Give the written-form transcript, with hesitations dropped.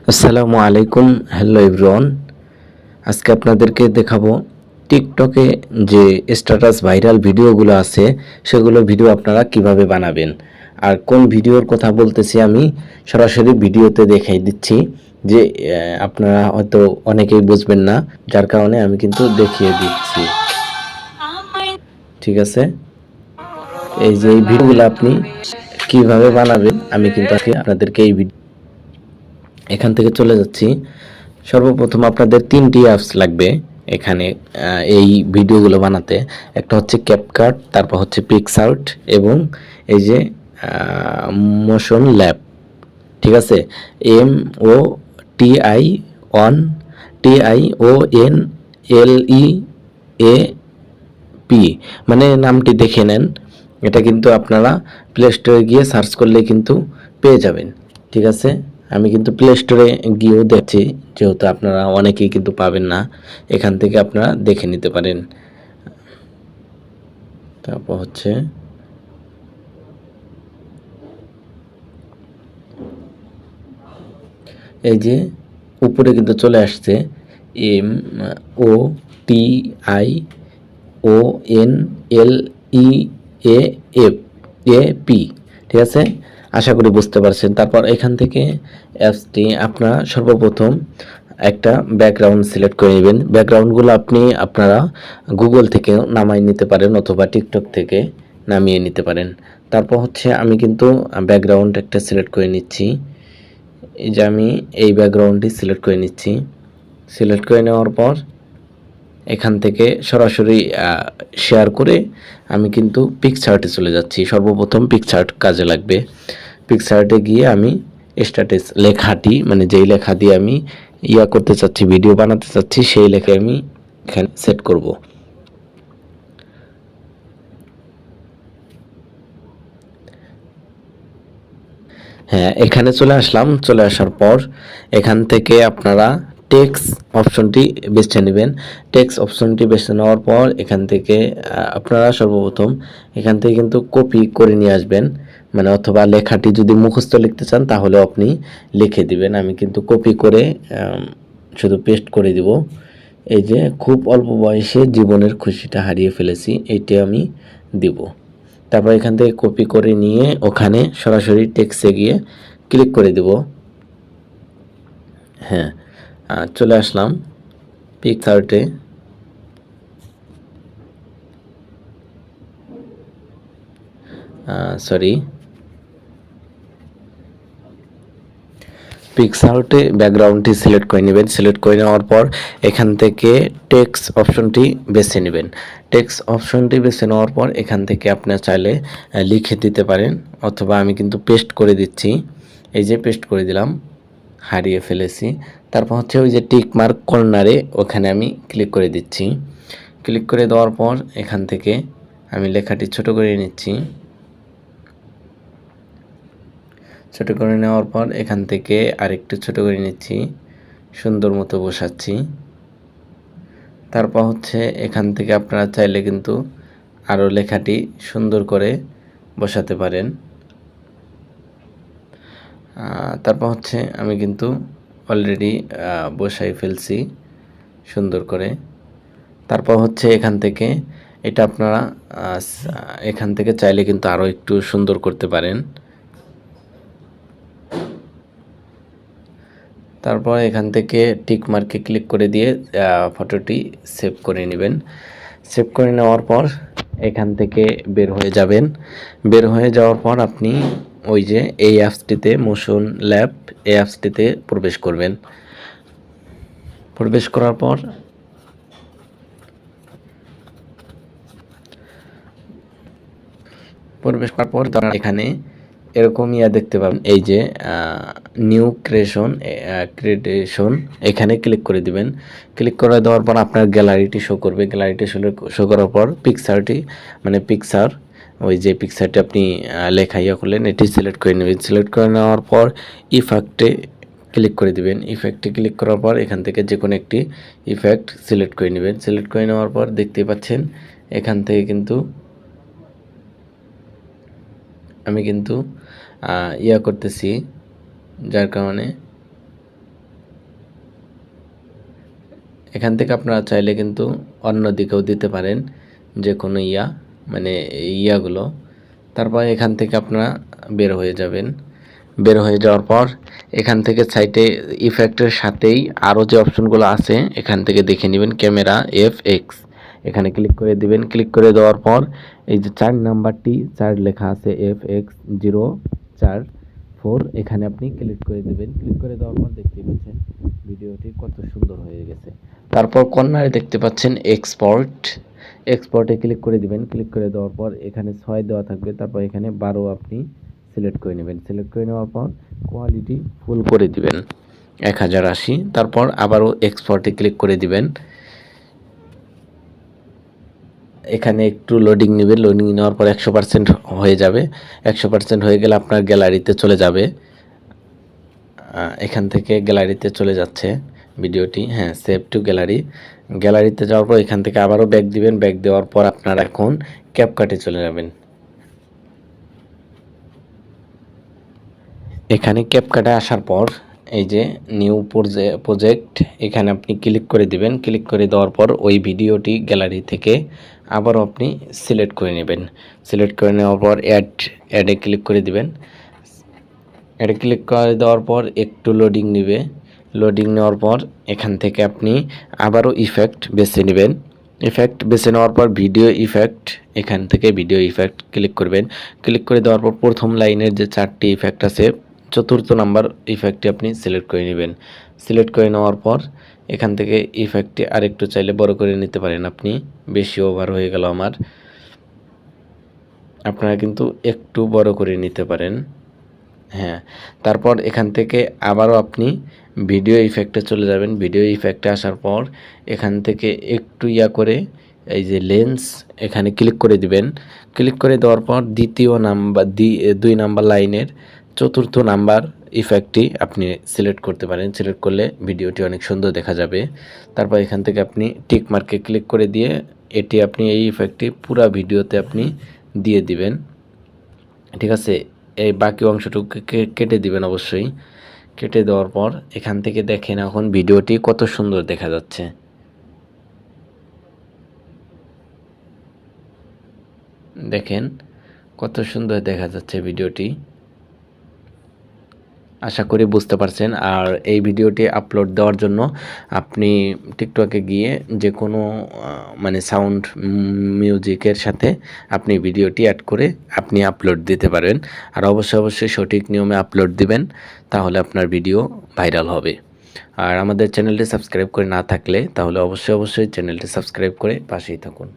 আসসালামু আলাইকুম, hello everyone. আজকে আপনাদেরকে দেখাবো টিকটকে যে স্ট্যাটাস ভাইরাল ভিডিওগুলো আছে সেগুলো ভিডিও আপনারা কিভাবে বানাবেন। আর কোন ভিডিওর কথা বলতেছি আমি সরাসরি ভিডিওতে দেখাই দিচ্ছি যে আপনারা হয়তো অনেকেই বুঝবেন না, যার কারণে আমি কিন্তু দেখিয়ে দিচ্ছি। ঠিক আছে, এই যে এই ভিডিওগুলো আপনি কিভাবে বানাবেন আমি কিন্তু আজকে আপনাদেরকে এই ভিডিও এখান থেকে চলে যাচ্ছি। সর্বপ্রথম আপনাদের 3টি অ্যাপস লাগবে এখানে এই ভিডিওগুলো বানাতে। একটা হচ্ছে ক্যাপকাট, তারপর হচ্ছে পিক্সআর্ট এবং এই যে মোশন ল্যাব। ঠিক আছে, এম ও টি আই অন TIONLE পি, মানে নামটি দেখে নেন। এটা কিন্তু আপনারা প্লে স্টোরে গিয়ে সার্চ করলে কিন্তু পেয়ে যাবেন। ঠিক আছে, আমি কিন্তু প্লে স্টোরে গিয়েও দেখছি, যেহেতু আপনারা অনেকেই কিন্তু পাবেন না, এখান থেকে আপনারা দেখে নিতে পারেন। তারপর হচ্ছে এই যে উপরে কিন্তু চলে আসছে MOTIONLEAP। ঠিক আছে, আশা করি বুঝতে পারছেন। তারপর এখান থেকে অ্যাপসটি আপনারা সর্বপ্রথম একটা ব্যাকগ্রাউন্ড সিলেক্ট করে নেবেন। ব্যাকগ্রাউন্ডগুলো আপনারা গুগল থেকে নামাই নিতে পারেন অথবা টিকটক থেকে নামিয়ে নিতে পারেন। তারপর হচ্ছে আমি কিন্তু ব্যাকগ্রাউন্ড একটা সিলেক্ট করে নিচ্ছি। এই যে আমি এই ব্যাকগ্রাউন্ডটি সিলেক্ট করে নিচ্ছি। সিলেক্ট করে নেওয়ার পর এখান থেকে সরাসরি শেয়ার করে আমি কিন্তু পিকচার্টে চলে যাচ্ছি। সর্বপ্রথম পিকচার্ট কাজে লাগবে। পিকচার্টে গিয়ে আমি স্ট্যাটাস লেখাটি, মানে যেই লেখা দিয়ে আমি করতে চাচ্ছি, ভিডিও বানাতে চাচ্ছি, সেই লেখা আমি এখানে সেট করব। হ্যাঁ, এখানে চলে আসলাম। চলে আসার পর এখান থেকে আপনারা টেক্সট অপশনটি বেছে নেবেন। টেক্সট অপশনটি বেছে নেওয়ার পর এখান থেকে আপনারা সর্বপ্রথম এখান থেকে কিন্তু কপি করে নিয়ে আসবেন, মানে অথবা লেখাটি যদি মুখস্থ লিখতে চান তাহলে আপনি লিখে দিবেন। আমি কিন্তু কপি করে শুধু পেস্ট করে দিব। এই যে খুব অল্প বয়সে জীবনের খুশিটা হারিয়ে ফেলেছি, এইটি আমি দিব। তারপর এখান থেকে কপি করে নিয়ে ওখানে সরাসরি টেক্সটে গিয়ে ক্লিক করে দেব। হ্যাঁ, চলে আসলাম পিকআর্টে। সরি, পিকআর্টে ব্যাকগ্রাউন্ডটি সিলেক্ট করে নেবেন। সিলেক্ট করে নেওয়ার পর এখান থেকে টেক্সট অপশনটি বেছে নেবেন। টেক্সট অপশনটি বেছে নেওয়ার পর এখান থেকে আপনার চাইলে লিখে দিতে পারেন, অথবা আমি কিন্তু পেস্ট করে দিচ্ছি। এই যে পেস্ট করে দিলাম, হারিয়ে ফেলেছি। তারপর হচ্ছে ওই যে টিক মার্ক কর্নারে, ওখানে আমি ক্লিক করে দিচ্ছি। ক্লিক করে দেওয়ার পর এখান থেকে আমি লেখাটি ছোট করে নিচ্ছি। ছোট করে নেওয়ার পর এখান থেকে আরেকটু ছোট করে নিচ্ছি, সুন্দর মতো বসাচ্ছি। তারপর হচ্ছে এখান থেকে আপনারা চাইলে কিন্তু আরও লেখাটি সুন্দর করে বসাতে পারেন। তারপর হচ্ছে আমি কিন্তু অলরেডি বসাই ফেলছি সুন্দর করে। তারপর হচ্ছে এখান থেকে এটা আপনারা এখান থেকে চাইলে কিন্তু আরও একটু সুন্দর করতে পারেন। তারপর এখান থেকে টিক মার্কে ক্লিক করে দিয়ে ফটোটি সেভ করে নেবেন। সেভ করে নেওয়ার পর এখান থেকে বের হয়ে যাবেন। বের হয়ে যাওয়ার পর আপনি ওই যে এই অ্যাপসটিতে, মোশন ল্যাব, এই অ্যাপসটিতে প্রবেশ করবেন। প্রবেশ করার পর আপনারা এখানে এরকম দেখতে পাবেন, এই যে নিউ ক্রিয়েশন, এখানে ক্লিক করে দিবেন। ক্লিক করে দেওয়ার পর আপনার গ্যালারিটি শো করবে। গ্যালারিটি শো করার পর পিকচারটি, মানে পিকচার, ওই যে পিকচারটি আপনি লেখা করলেন, এটি সিলেক্ট করে নেবেন। সিলেক্ট করে নেওয়ার পর ইফেক্টে ক্লিক করে দিবেন। ইফেক্টে ক্লিক করার পর এখান থেকে যে কোনো একটি ইফেক্ট সিলেক্ট করে নেবেন। সিলেক্ট করে নেওয়ার পর দেখতে পাচ্ছেন এখান থেকে কিন্তু আমি কিন্তু করতেছি, যার কারণে এখান থেকে আপনারা চাইলে কিন্তু অন্য দিকেও দিতে পারেন, যে কোনো মানে ইয়াগুলো। তারপর এখান থেকে আপনারা বের হয়ে যাবেন। বের হয়ে যাওয়ার পর এখান থেকে সাইটে ইফেক্টের সাথেই আরও যে অপশনগুলো আছে এখান থেকে দেখে নেবেন ক্যামেরা FX, এখানে ক্লিক করে দিবেন। ক্লিক করে দেওয়ার পর এই যে 4 নাম্বারটি 4 লেখা আছে FX044, এখানে আপনি ক্লিক করে দেবেন। ক্লিক করে দেওয়ার পর দেখতে পাচ্ছেন ভিডিওটি কত সুন্দর হয়ে গেছে। তারপর কর্নারে দেখতে পাচ্ছেন এক্সপোর্টে ক্লিক করে দিবেন। ক্লিক করে দেওয়ার পর এখানে 6 দেওয়া থাকবে, তারপর এখানে 12 আপনি সিলেক্ট করে নেবেন। সিলেক্ট করে নেওয়ার পর কোয়ালিটি ফুল করে দিবেন 1080। তারপর আবারও এক্সপোর্টে ক্লিক করে দিবেন। এখানে একটু লোডিং নেবে, লোডিং নেওয়ার পর 100% হয়ে যাবে। 100% হয়ে গেলে আপনার গ্যালারিতে চলে যাবে। এখান থেকে গ্যালারিতে চলে যাচ্ছে ভিডিওটি, হ্যাঁ, সেভ টু গ্যালারিতে যাওয়ার পর এখান থেকে আবারও ব্যাক দিবেন। ব্যাক দেওয়ার পর আপনারা এখন ক্যাপকাটে চলে যাবেন। এখানে ক্যাপকাটে আসার পর এই যে নিউ প্রজেক্ট, এখানে আপনি ক্লিক করে দিবেন। ক্লিক করে দেওয়ার পর ওই ভিডিওটি গ্যালারি থেকে আবারও আপনি সিলেক্ট করে নেবেন। সিলেক্ট করে নেওয়ার পর অ্যাডে ক্লিক করে দিবেন। অ্যাডে ক্লিক করে দেওয়ার পর একটু লোডিং নেবে। লোডিং নেওয়ার পর এখান থেকে আপনি আবারও ইফেক্ট বেছে নেবেন। ইফেক্ট বেছে নেওয়ার পর ভিডিও ইফেক্ট, এখান থেকে ভিডিও ইফেক্ট ক্লিক করবেন। ক্লিক করে দেওয়ার পর প্রথম লাইনের যে 4টি ইফেক্ট আছে 4র্থ নাম্বার ইফেক্টটি আপনি সিলেক্ট করে নেবেন। সিলেক্ট করে নেওয়ার পর এখান থেকে ইফেক্টটি আরেকটু চাইলে বড় করে নিতে পারেন আপনি, বেশি ওভার হয়ে গেল আমার, আপনারা কিন্তু একটু বড় করে নিতে পারেন, হ্যাঁ। তারপর এখান থেকে আবারও আপনি ভিডিও ইফেক্টে চলে যাবেন। ভিডিও ইফেক্টে আসার পর এখান থেকে একটু করে এই যে লেন্স, এখানে ক্লিক করে দিবেন। ক্লিক করে দেওয়ার পর 2 নাম্বার লাইনের 4র্থ নাম্বার ইফেক্টটি আপনি সিলেক্ট করতে পারেন। সিলেক্ট করলে ভিডিওটি অনেক সুন্দর দেখা যাবে। তারপর এখান থেকে আপনি টিক মার্কে ক্লিক করে দিয়ে এটি আপনি এই ইফেক্টটি পুরো ভিডিওতে আপনি দিয়ে দিবেন, ঠিক আছে। এই বাকি অংশটুকু কেটে দিবেন অবশ্যই। কেটে দেওয়ার পর এখান থেকে দেখেন এখন ভিডিওটি কত সুন্দর দেখা যাচ্ছে। দেখেন কত সুন্দর দেখা যাচ্ছে ভিডিওটি, আশা করি বুঝতে পারছেন। আর এই ভিডিওটি আপলোড দেওয়ার জন্য আপনি টিকটকে গিয়ে যে কোনো মানে সাউন্ড মিউজিকের সাথে আপনি ভিডিওটি অ্যাড করে আপনি আপলোড দিতে পারেন। আর অবশ্যই সঠিক নিয়মে আপলোড দিবেন, তাহলে আপনার ভিডিও ভাইরাল হবে। আর আমাদের চ্যানেলটি সাবস্ক্রাইব করে না থাকলে তাহলে অবশ্যই চ্যানেলটি সাবস্ক্রাইব করে পাশেই থাকুন।